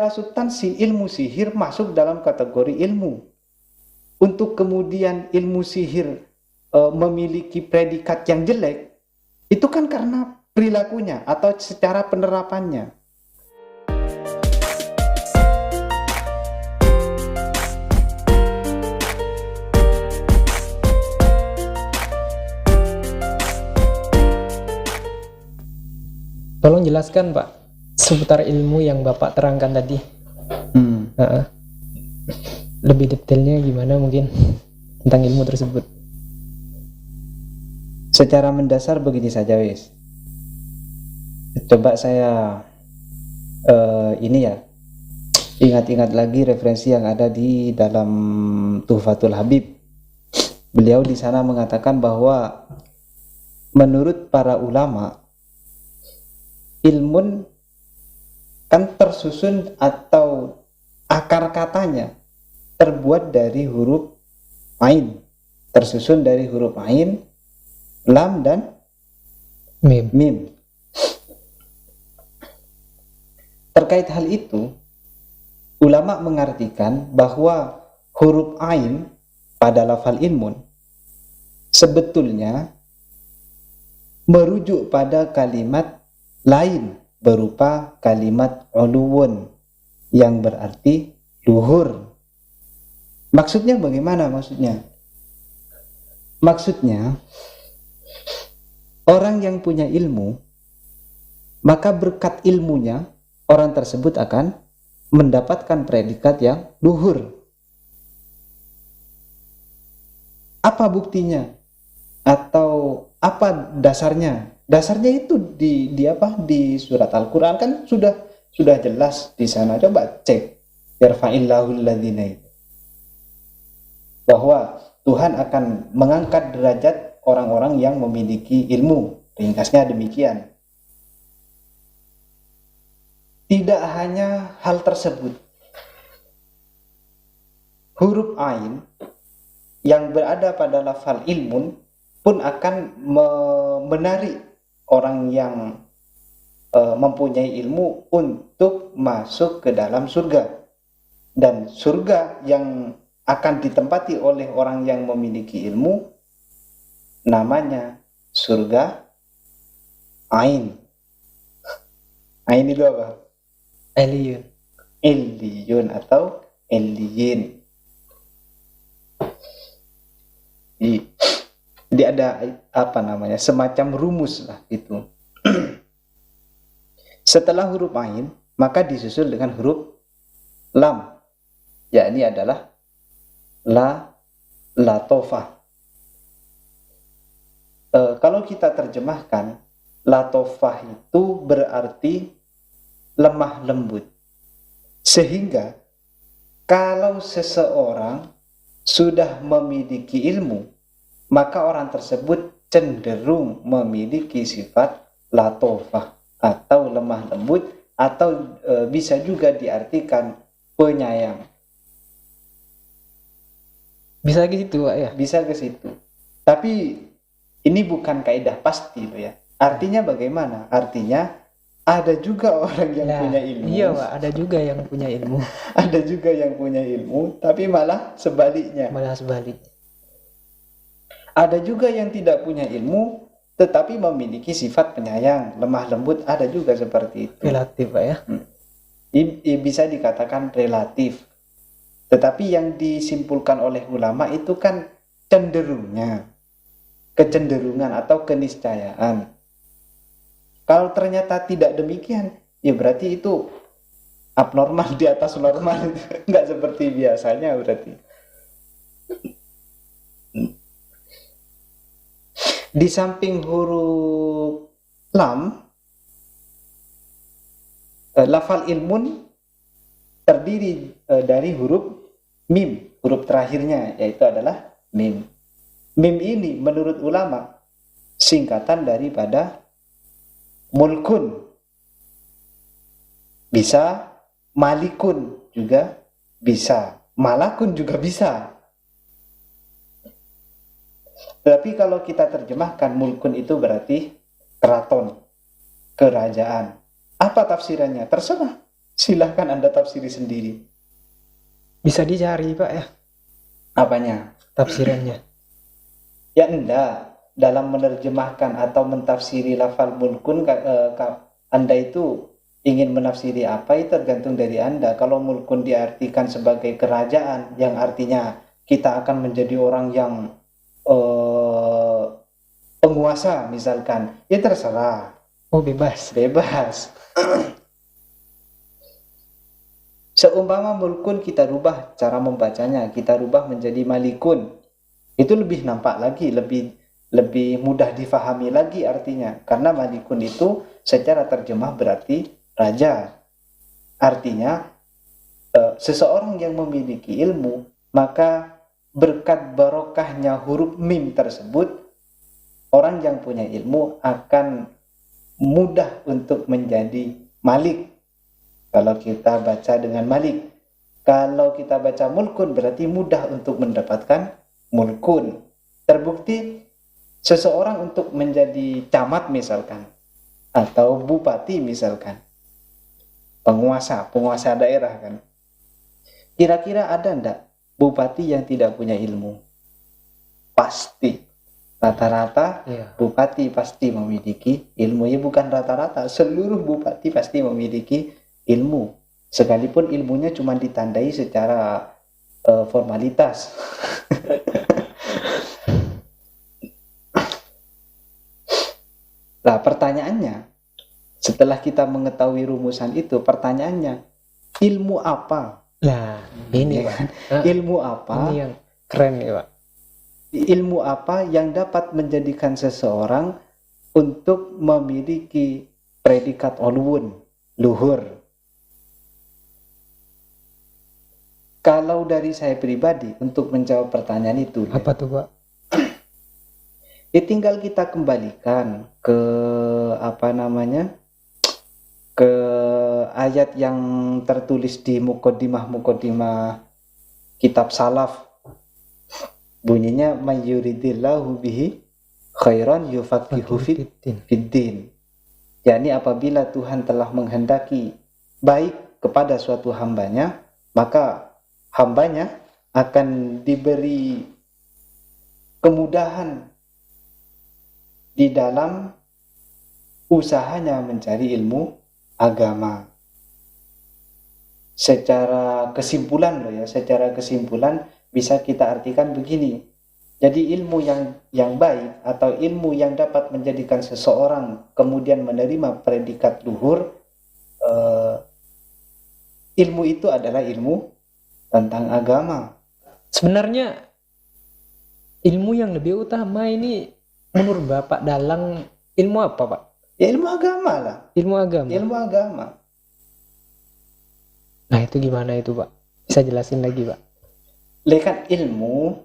secara substansi ilmu sihir masuk dalam kategori ilmu. Untuk kemudian ilmu sihir memiliki predikat yang jelek, itu kan karena perilakunya atau secara penerapannya. Tolong jelaskan Pak seputar ilmu yang Bapak terangkan tadi. Lebih detailnya gimana mungkin tentang ilmu tersebut? Secara mendasar begini saja wis. Coba saya ingat-ingat lagi referensi yang ada di dalam Tuhfatul Habib. Beliau di sana mengatakan bahwa menurut para ulama, ilmun kan tersusun atau akar katanya terbuat dari huruf ain, tersusun dari huruf ain, lam dan mim. Terkait hal itu, ulama mengartikan bahwa huruf ain pada lafal ilmun sebetulnya merujuk pada kalimat lain berupa kalimat uluwun yang berarti luhur. Maksudnya bagaimana maksudnya? Maksudnya orang yang punya ilmu, maka berkat ilmunya orang tersebut akan mendapatkan predikat yang luhur. Apa buktinya? Atau apa dasarnya? Dasarnya itu di surat Al-Qur'an kan sudah jelas di sana. Coba cek yarfa'illahul ladzina itu, bahwa Tuhan akan mengangkat derajat orang-orang yang memiliki ilmu. Ringkasnya demikian. Tidak hanya hal tersebut, huruf ain yang berada pada lafal ilmun pun akan menarik orang yang mempunyai ilmu untuk masuk ke dalam surga. Dan surga yang akan ditempati oleh orang yang memiliki ilmu namanya surga ain. Ain itu apa? Aliyun. Illiyun atau Illiyin. Jadi ada semacam rumus lah itu. Setelah huruf ain, maka disusul dengan huruf lam, yakni adalah latofah. Kalau kita terjemahkan, latofah itu berarti lemah lembut. Sehingga kalau seseorang sudah memiliki ilmu, maka orang tersebut cenderung memiliki sifat latofah atau lemah lembut, atau bisa juga diartikan penyayang. Bisa ke situ Pak ya? Bisa ke situ. Tapi ini bukan kaidah pasti loh ya. Artinya bagaimana? Artinya ada juga orang yang punya ilmu. Iya Pak, ada juga yang punya ilmu. Ada juga yang punya ilmu, tapi malah sebaliknya. Ada juga yang tidak punya ilmu, tetapi memiliki sifat penyayang, lemah lembut. Ada juga seperti itu. Relatif Pak ya? Bisa dikatakan relatif. Tetapi yang disimpulkan oleh ulama itu kan cenderungnya, kecenderungan atau keniscayaan. Kalau ternyata tidak demikian, ya berarti itu abnormal, di atas normal, nggak seperti biasanya berarti. Di samping huruf lam, lafal ilmun terdiri dari huruf mim, huruf terakhirnya yaitu adalah mim. Mim ini menurut ulama singkatan daripada mulkun, bisa malikun juga bisa, malakun juga bisa. Tapi kalau kita terjemahkan mulkun itu berarti keraton, kerajaan. Apa tafsirannya? Terserah. Silahkan Anda tafsiri sendiri. Bisa dicari Pak ya Apanya? tafsirannya. Ya enggak, dalam menerjemahkan atau mentafsiri lafal mulkun, Anda itu ingin menafsiri apa itu tergantung dari Anda. Kalau mulkun diartikan sebagai kerajaan, yang artinya kita akan menjadi orang yang penguasa misalkan, ya terserah, Oh bebas. bebas. Seumpama mulkun kita rubah cara membacanya, kita rubah menjadi malikun, itu lebih nampak lagi, lebih mudah difahami lagi artinya, karena malikun itu secara terjemah berarti raja. Artinya seseorang yang memiliki ilmu, maka berkat barokahnya huruf mim tersebut, orang yang punya ilmu akan mudah untuk menjadi malik. Kalau kita baca dengan malik, kalau kita baca mulkun berarti mudah untuk mendapatkan mulkun. Terbukti seseorang untuk menjadi camat misalkan, atau bupati misalkan, penguasa daerah kan. Kira-kira ada enggak bupati yang tidak punya ilmu? Pasti. Rata-rata bupati pasti memiliki ilmu. Ya bukan rata-rata, seluruh bupati pasti memiliki ilmu. Sekalipun ilmunya cuma ditandai secara formalitas. Nah, pertanyaannya, setelah kita mengetahui rumusan itu, pertanyaannya, ilmu apa? Nah ini Ya Pak. kan? Ilmu apa? Ini yang keren ya Pak. Ilmu apa yang dapat menjadikan seseorang untuk memiliki predikat ulwun, luhur? Kalau dari saya pribadi untuk menjawab pertanyaan itu, Apa tuh Pak? ya tinggal kita kembalikan ke ke ayat yang tertulis di mukodimah kitab salaf. Bunyinya mayyuridillahu bihi khairan yufaqihu fiddin. yakni apabila Tuhan telah menghendaki baik kepada suatu hambanya, maka hambanya akan diberi kemudahan di dalam usahanya mencari ilmu agama. Secara kesimpulan bisa kita artikan begini. Jadi ilmu yang baik atau ilmu yang dapat menjadikan seseorang kemudian menerima predikat luhur, ilmu itu adalah ilmu tentang agama. Sebenarnya ilmu yang lebih utama ini menurut Bapak Dalang ilmu apa Pak? Ya ilmu agama lah. Ilmu agama. Ilmu agama. Nah itu gimana itu Pak? Bisa jelasin lagi Pak? Lekat ilmu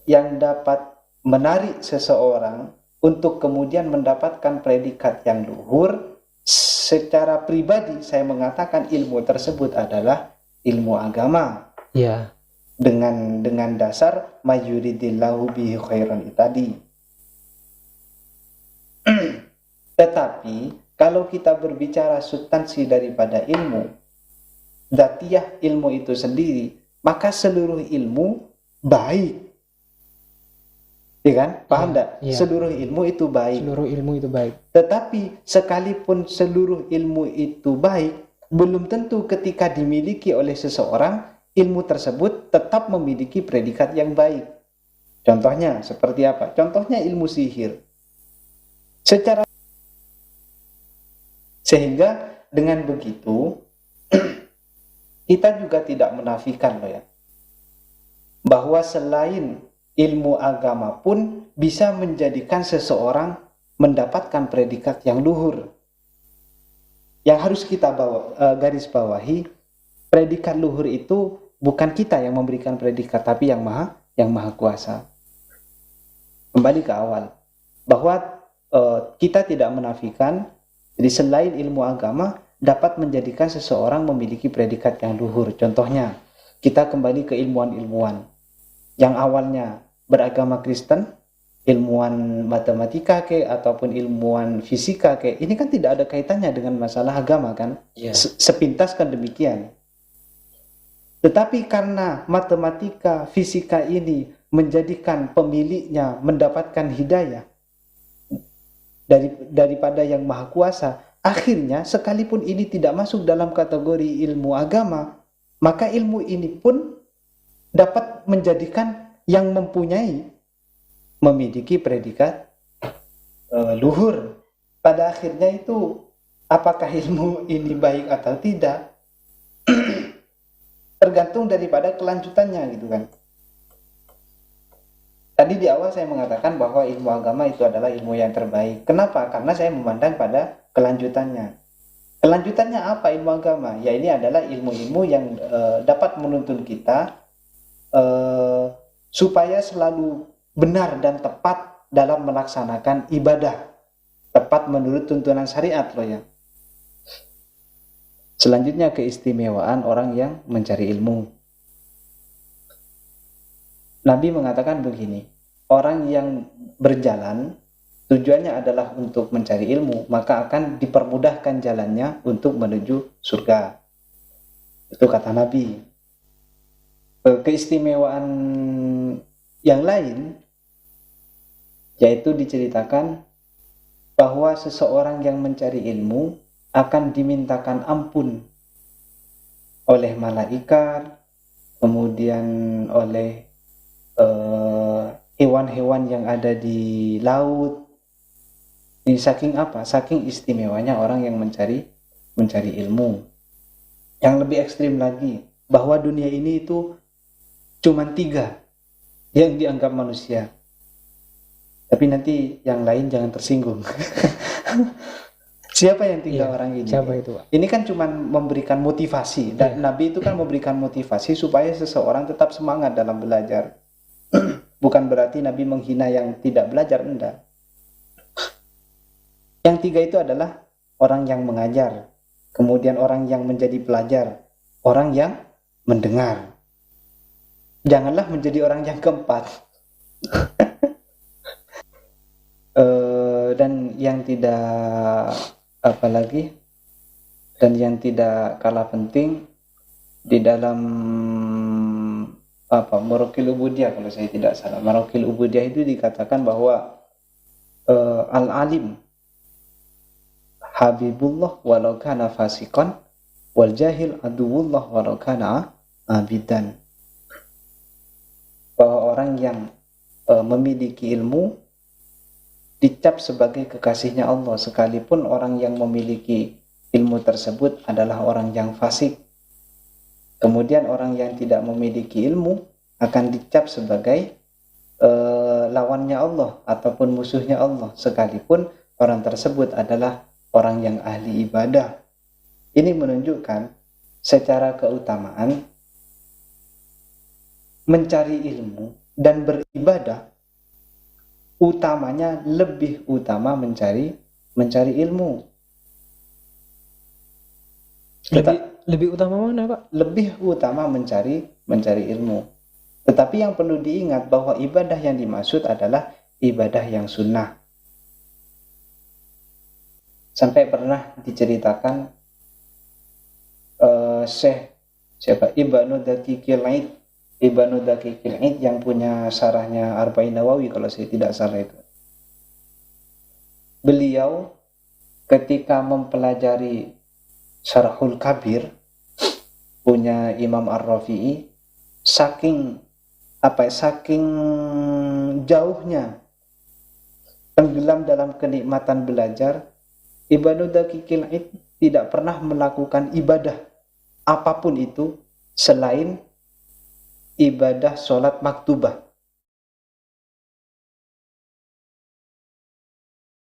yang dapat menarik seseorang untuk kemudian mendapatkan predikat yang luhur. Secara pribadi saya mengatakan ilmu tersebut adalah ilmu agama. Ya. Dengan dasar mayuridillahu bihi khairan tadi. Tetapi kalau kita berbicara substansi daripada ilmu, dzatiyah ilmu itu sendiri, maka seluruh ilmu baik. Ya kan? Paham enggak? Ya. Seluruh ilmu itu baik. Seluruh ilmu itu baik. Tetapi sekalipun seluruh ilmu itu baik, belum tentu ketika dimiliki oleh seseorang, ilmu tersebut tetap memiliki predikat yang baik. Contohnya seperti apa? Contohnya ilmu sihir. Sehingga dengan begitu kita juga tidak menafikan loh ya, bahwa selain ilmu agama pun bisa menjadikan seseorang mendapatkan predikat yang luhur. Yang harus kita garis bawahi, predikat luhur itu bukan kita yang memberikan predikat, tapi yang maha kuasa. Kembali ke awal, bahwa kita tidak menafikan, jadi selain ilmu agama dapat menjadikan seseorang memiliki predikat yang luhur. Contohnya, kita kembali ke ilmuwan-ilmuwan yang awalnya beragama Kristen, ilmuwan matematika ataupun ilmuwan fisika ini kan tidak ada kaitannya dengan masalah agama kan. Iya. Sepintas kan demikian. Tetapi karena matematika, fisika ini menjadikan pemiliknya mendapatkan hidayah daripada yang maha kuasa, akhirnya sekalipun ini tidak masuk dalam kategori ilmu agama, maka ilmu ini pun dapat menjadikan yang memiliki predikat luhur. Pada akhirnya itu, apakah ilmu ini baik atau tidak tergantung daripada kelanjutannya gitu kan. Tadi di awal saya mengatakan bahwa ilmu agama itu adalah ilmu yang terbaik. Kenapa? Karena saya memandang pada kelanjutannya. Kelanjutannya apa ilmu agama? Ya ini adalah ilmu-ilmu yang dapat menuntun kita supaya selalu benar dan tepat dalam melaksanakan ibadah, tepat menurut tuntunan syariat loh ya. Selanjutnya keistimewaan orang yang mencari ilmu. Nabi mengatakan begini, orang yang berjalan tujuannya adalah untuk mencari ilmu, maka akan dipermudahkan jalannya untuk menuju surga. Itu kata Nabi. Keistimewaan yang lain yaitu diceritakan bahwa seseorang yang mencari ilmu akan dimintakan ampun oleh malaikat, kemudian oleh hewan-hewan yang ada di laut. Ini saking apa? Saking istimewanya orang yang mencari ilmu. Yang lebih ekstrim lagi, bahwa dunia ini itu cuma 3 yang dianggap manusia. Tapi nanti yang lain jangan tersinggung. Siapa yang 3 orang ini? Siapa itu, Pak? Ini kan cuma memberikan motivasi. Dan Nabi itu kan memberikan motivasi supaya seseorang tetap semangat dalam belajar. Bukan berarti Nabi menghina yang tidak belajar, enggak. Yang 3 itu adalah orang yang mengajar, kemudian orang yang menjadi pelajar, orang yang mendengar. Janganlah menjadi orang yang keempat. Dan yang tidak dan yang tidak kalah penting di dalam Marokil Ubudiyah, kalau saya tidak salah. Marokil Ubudiyah itu dikatakan bahwa al-alim habibullah walau kana fasiqan wal jahil aduwullah walau kana abidan. Bahwa orang yang memiliki ilmu dicap sebagai kekasihnya Allah, sekalipun orang yang memiliki ilmu tersebut adalah orang yang fasik. Kemudian orang yang tidak memiliki ilmu akan dicap sebagai lawannya Allah ataupun musuhnya Allah, sekalipun orang tersebut adalah orang yang ahli ibadah. Ini menunjukkan secara keutamaan mencari ilmu dan beribadah utamanya lebih utama mencari ilmu. Lebih utama mana, Pak? Lebih utama mencari ilmu. Tetapi yang perlu diingat bahwa ibadah yang dimaksud adalah ibadah yang sunnah. Sampai pernah diceritakan Syekh Ibnu Daqiqil Aid yang punya syarahnya Arba'in Nawawi kalau saya tidak salah itu. Beliau ketika mempelajari Syarhul Kabir punya Imam Ar-Rafi'i, saking jauhnya tenggelam dalam kenikmatan belajar, Ibnu Daqiqil Aid tidak pernah melakukan ibadah apapun itu selain ibadah sholat maktubah.